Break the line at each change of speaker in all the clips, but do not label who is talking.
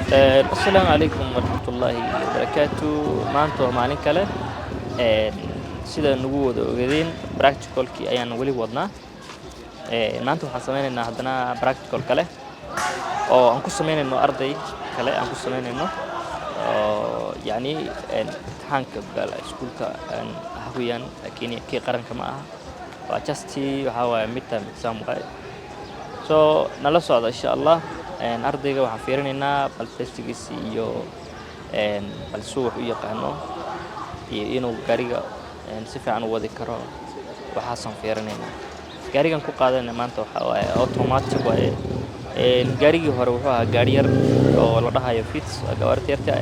السلام عليكم ورحمة الله وبركاته. maanta waa maalin kale sida nagu wada ogeedeen practicalkii ayaan weli wadnaa. maanta waxaan sameynaynaa haddana practical kale oo aan ku sameynayno arday kale aan ku sameynayno oo yacni imtixaanka gala iskuulka hawiyaan laakiin kii qaranka ma aha, waa just waxaa waaye midterm exam waaye. so nala socda insha allah. ardayga waxaan fiirinaynaa bal testigiisa iyo bal suu wax u yaqaano iyo inuu gaariga si fiican u wadi karo, waxaasaan fiirinaynaa. gaarigan ku qaadanayna maanta waxaa waaye automatic waaye. gaarigii hore wuxuu ahaa gaari yar oo la dhahayo fits gawaarta yarta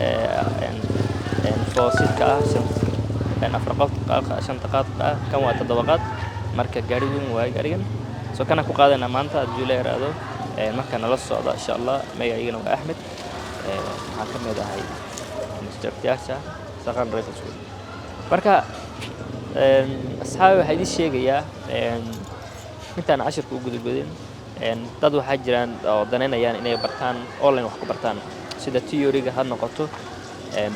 foosidka ah afar qaad shanta qaad ah, kan waa 7 qaad, marka gaari weyn waaye gaarigan. so kana ku qaadanayna maanta haddii la yiraahdo marka nala socda insha allah. magacayga waa Axmed, waxaan ka mid ahay instructor-yaasha Saqan Rifle School. marka asxaabi waxaa idin sheegayaa intaan cashirka u gudubadeen dad waxaa jiraan oo danaynayaan inay bartaan online wax ku bartaan, sida theory-ga ha noqoto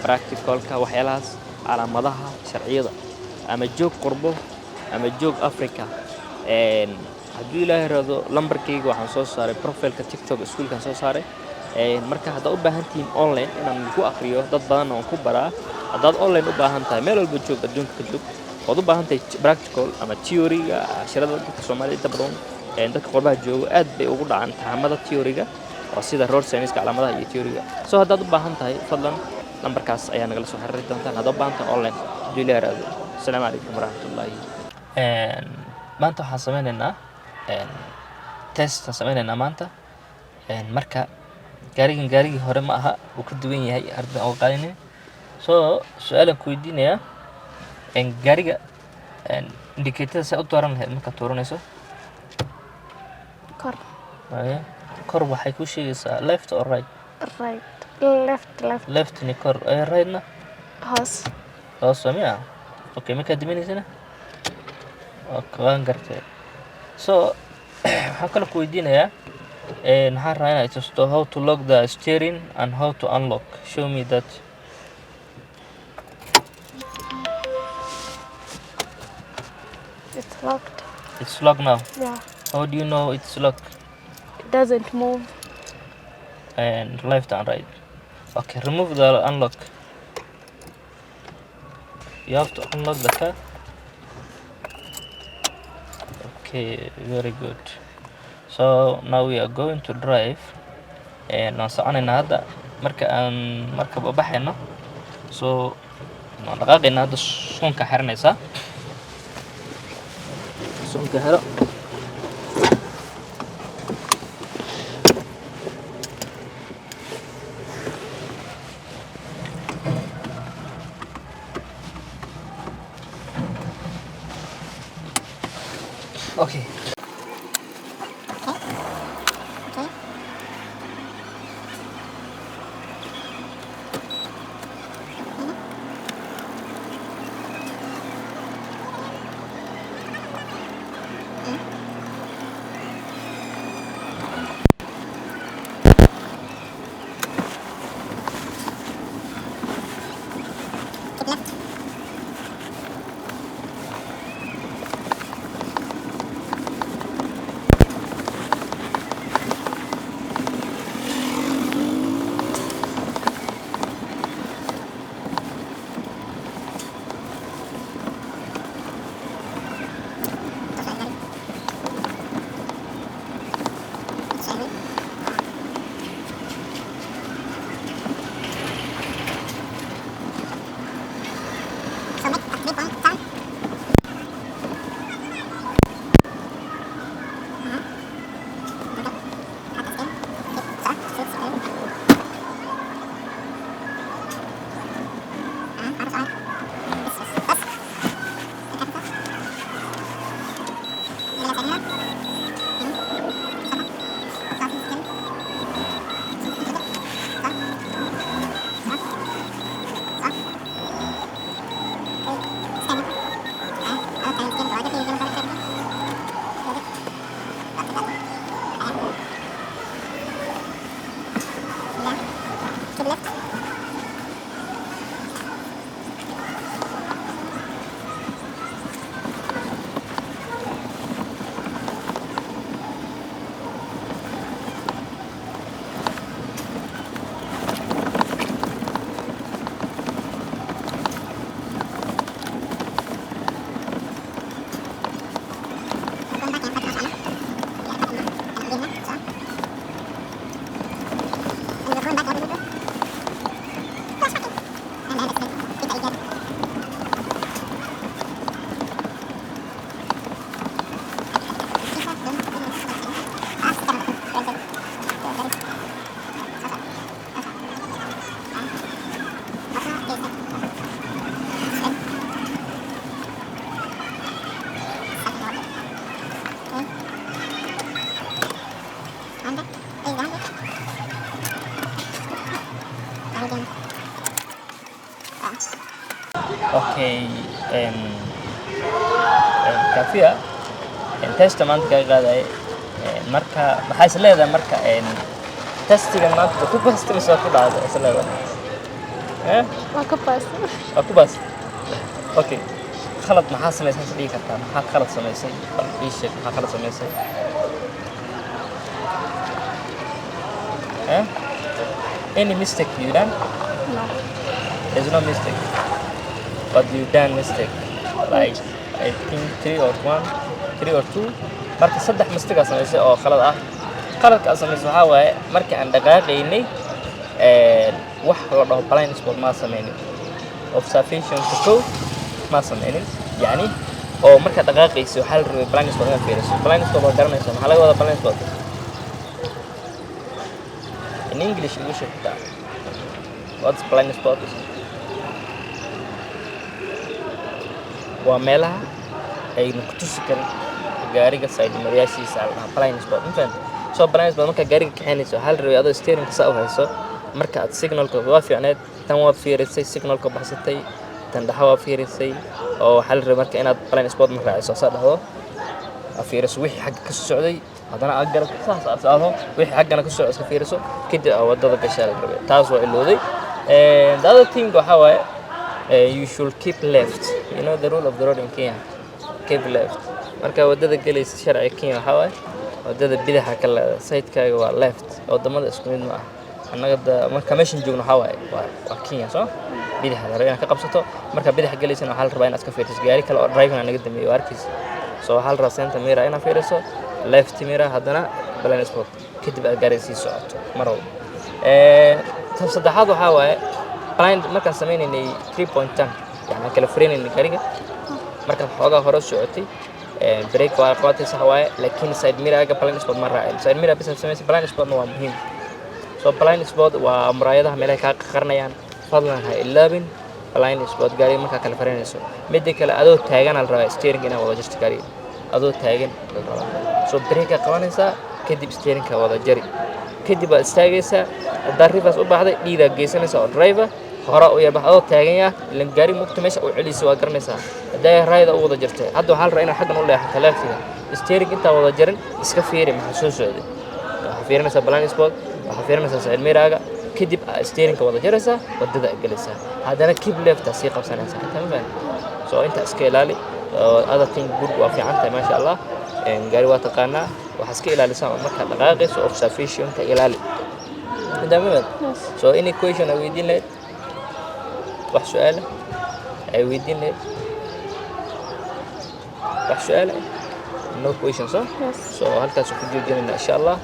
practical-ka, waxyaalahaas calaamadaha sharciyada ama joog qurbo ama joog Africa. haddii ilaahay raado lambarkayga waxaan soo saaray profileka TikTok iskuulkan soo saaray. marka haddaad u baahan tihiin online inaan ku akhriyo dad badan oo ku baraa, haddaad online u baahan tahay meel walba joog adduunka ka joog, ood u baahan tahay practical ama theory-ga casharada dadka Soomaaliya inta badan dadka qurbaha jooga aad bay ugu dhacaan tahamada theory-ga oo sida road science-ka calaamadaha iyo theory-ga. so haddaad u baahan tahay fadlan lambarkaas ayaa nagala soo xiriiri doontaan haddaad u baahan tahay online. haddii ilaahay raado. asalaamu calaykum waraxmatullaahi. maanta waxaan sameynaynaa test sameynaynaa maanta. marka gaarigii hore ma aha, uu ka duwan yahay arday oo qaadinin. so su'aalan ku weydiinayaa gaariga indicator sa u dooran lahayd marka tuuranayso kor waxay ku sheegaysaa left or right. left ni kor right na hoos miya. okay marka diminaysana waan gartay. so waxaan kala ku weydiinayaa maxaan rabaa inaad tusto how to lock the steering and how to unlock. show me that.
It's locked.
It's locked now.
Yeah.
How do you know it's locked?
It doesn't move.
And left and right. Okay, remove the unlock. You have to unlock the car. Okay, very good. So now we are going to drive. waan soconaynaa hadda marka baxayno. so waan dhaqaaqaynaa hadda. suunka xiranaysaa. suunka xiro. okay. Okay, Kafia, testa maanta kaga qaaday marka maxay is leedahay marka testiga maanta ku baastiisa ku dhacday is leedahay
waa ka paas
ku baas okay khalad maxaa sameysay sidii kartaa maxaa khalad sameysay bal ii sheeg maxaa khalad sameysay any mistake you done
no
there's no mistake but you done mistake like I think 3 or 2 marka saddex mistake sameysay oo khalad ah qaladka sameysay waxa waaye markii aan dhaqaaqaynay wax la dhaho blind spot ma sameeynin observation to ma sameeynin yani oo marka dhaqaaqayso waxa la rabay blind spot inaad fiiriso blind spot oo garanayso maxaa laga wadaa blind spot in English you should that what's blind spot waa meelaha ay ku tusi karaan gaariga side mariyaashiisa la blind spot infant so blind spot marka gaariga kaxeynayso hal rabay adoo steering ka soo hayso marka aad signalka waa fiicneed tan waad fiirisay signalka baxsatay tan dhaxa waa fiirisay oo hal rabay marka inaad blind spot ma raacayso saadado fiiriso wixii xag ka socday hadana aad garab saas aado wixii xagana ka socdo iska fiiriso kadib wadada gashaa la rabay taas waa ilooday the other thing waxa waaye you should keep left you know the rule of the road in Kenya keep left marka wadada galaysa sharci Kenya waxa waaye wadada bidaxa kala side-kaaga waa left wadamada isku mid ma ah annaga marka meeshan joogno waxa waaye waa Kenya soo bidaxa la rabaa inaad ka qabsato marka bidaxa galaysana waxa la rabaa inaad iska fiiriso gaari kale oo driving naga dambeeyo arkiis soo hal ra center mirror inaad fiiriso left mirror hadana blind spot kadib aad gaari sii socoto maro tan saddexaad waxa waaye blind markaan sameeynay 3.10 yani kala fureenay gaariga markaan xoogaa hore socotay break waa qaatay sax waaye laakiin side mirror-ga blind spot ma raacin side mirror bis sameeyay blind spot waa muhiim so blind spot waa muraayadaha meelaha ka qarnayaan fadlan ha ilaabin blind spot gaari marka kala fureenayso mid kale adoo taagan al rabaa steering ina wada jirto gaari adoo taagan so break qabanaysa kadib steering ka wada jari kadib aad istaagaysa darifas u baxday dhiida geysanaysa oo driver hore u yabax adoo taagan yahay lan gaari mugta meesha uu celiso waa garanaysaa haday raayada u wada jirtay hadda waxa la rabaa inaad xaggan u leexato laftiga steering inta wada jarin iska fiiri maxaa soo socday waxa fiirinaysa blind spot waxa fiirinaysa side mirror-ga kadib steering ka wada jaraysa wadada galaysa hadana keep left si qabsanaysa tamam so inta iska ilaali other thing good waa fiican tahay ma sha Allah gaari waa taqaana waxa iska ilaalisaa marka dhaqaaqayso observation ka ilaali tamam so any question I weydiin lahayd wax su'aal ay weydiin lahayd wax su'aal no questions so halkaas ku joojinayna insha Allah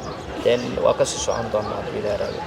then waa ka soo socon doonaa bilaaraga